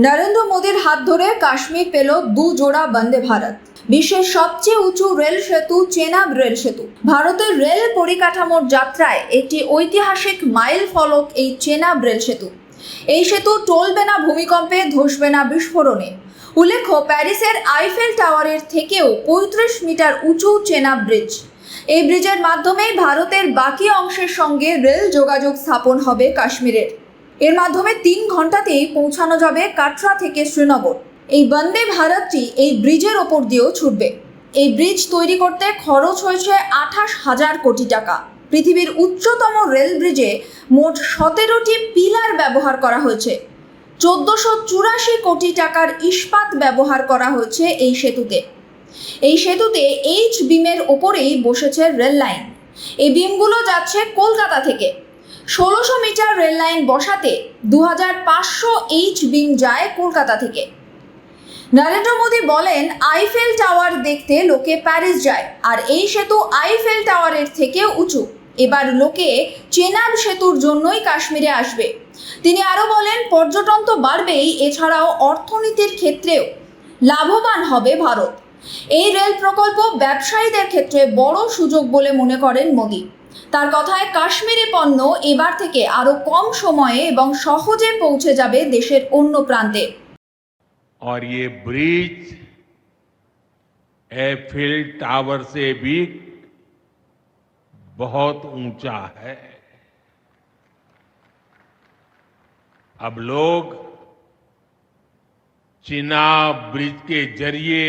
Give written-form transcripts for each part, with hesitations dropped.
নরেন্দ্র মোদীর হাত ধরে কাশ্মীর পেল 2 জোড়া বন্দে ভারত। বিশ্বের সবচেয়ে উঁচু রেল সেতু চেনাব রেল সেতু। ভারতের রেল পরিকাঠামোর যাত্রায় একটি ঐতিহাসিক মাইল ফলক এই চেনাব রেল সেতু। এই সেতু টলবে না ভূমিকম্পে, ধসবে না বিস্ফোরণে। উল্লেখ্য, প্যারিসের আইফেল টাওয়ারের থেকেও 35 মিটার উঁচু চেনাব ব্রিজ। এই ব্রিজের মাধ্যমেই ভারতের বাকি অংশের সঙ্গে রেল যোগাযোগ স্থাপন হবে কাশ্মীরের। এর মাধ্যমে 3 ঘন্টাতেই পৌঁছানো যাবে কাটরা থেকে শ্রীনগর। এই বন্দে ভারতটি এই ব্রিজের ওপর দিয়েও ছুটবে। এই ব্রিজ তৈরি করতে খরচ হয়েছে 28,000 কোটি টাকা। পৃথিবীর উচ্চতম রেল ব্রিজে মোট 17টি পিলার ব্যবহার করা হয়েছে। 1484 কোটি টাকার ইস্পাত ব্যবহার করা হয়েছে এই সেতুতে। এই সেতুতে এইচ বিমের ওপরেই বসেছে রেল লাইন। এই বিমগুলো যাচ্ছে কলকাতা থেকে। 1600 মিটার রেল লাইন বসাতে 2500 এইচ বিম যায় কলকাতা থেকে। নরেন্দ্র মোদী বলেন, আইফেল টাওয়ার দেখতে লোকে প্যারিস যায়, আর এই সেতু আইফেল টাওয়ারের থেকেও উঁচু। এবার লোকে চেনাব সেতুর জন্যই কাশ্মীরে আসবে। তিনি আরও বলেন, পর্যটন তো বাড়বেই, এছাড়াও অর্থনীতির ক্ষেত্রেও লাভবান হবে ভারত। এই রেল প্রকল্প ব্যবসায়ীদের ক্ষেত্রে বড় সুযোগ বলে মনে করেন মোদী। তার কথায়, কাশ্মীরি পণ্য এবার থেকে আরো কম সময়ে এবং সহজে পৌঁছে যাবে দেশের অন্য প্রান্তে। और ये ब्रिज एफिल टावर से भी बहुत ऊंचा है। अब लोग चिनाब ब्रिज के जरिए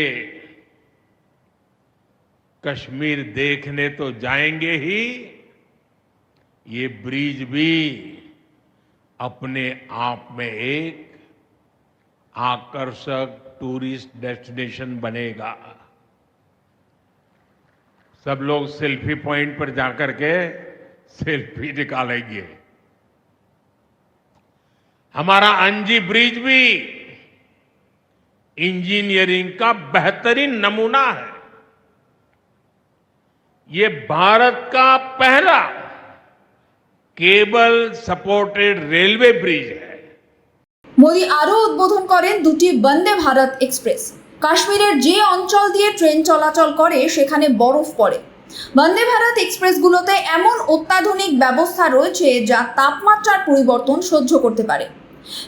कश्मीर देखने तो जाएंगे ही, ये ब्रिज भी अपने आप में एक आकर्षक टूरिस्ट डेस्टिनेशन बनेगा। सब लोग सेल्फी पॉइंट पर जाकर के सेल्फी निकालेंगे। हमारा अंजी ब्रिज भी इंजीनियरिंग का बेहतरीन नमूना है। ये भारत का पहला केबल सपोर्टेड रेलवे ब्रिज है। মোদী আরও উদ্বোধন করেন 2টি বন্দে ভারত এক্সপ্রেস। কাশ্মীরের যে অঞ্চল দিয়ে ট্রেন চলাচল করে সেখানে বরফ পড়ে। বন্দে ভারত এক্সপ্রেসগুলোতে এমন অত্যাধুনিক ব্যবস্থা রয়েছে যা তাপমাত্রার পরিবর্তন সহ্য করতে পারে।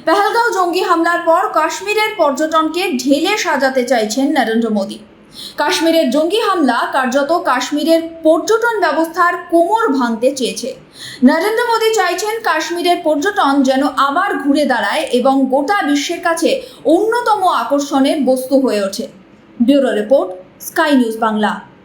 পেহেলগাঁও জঙ্গি হামলার পর কাশ্মীরের পর্যটনকে ঢেলে সাজাতে চাইছেন নরেন্দ্র মোদী। কাশ্মীরের জঙ্গি হামলা কার্যত কাশ্মীরের পর্যটন ব্যবস্থার কোমর ভাঙতে চেয়েছে। নরেন্দ্র মোদী চাইছেন কাশ্মীরের পর্যটন যেন আবার ঘুরে দাঁড়ায় এবং গোটা বিশ্বের কাছে অন্যতম আকর্ষণের বস্তু হয়ে ওঠে। Bureau report, sky news Bangla.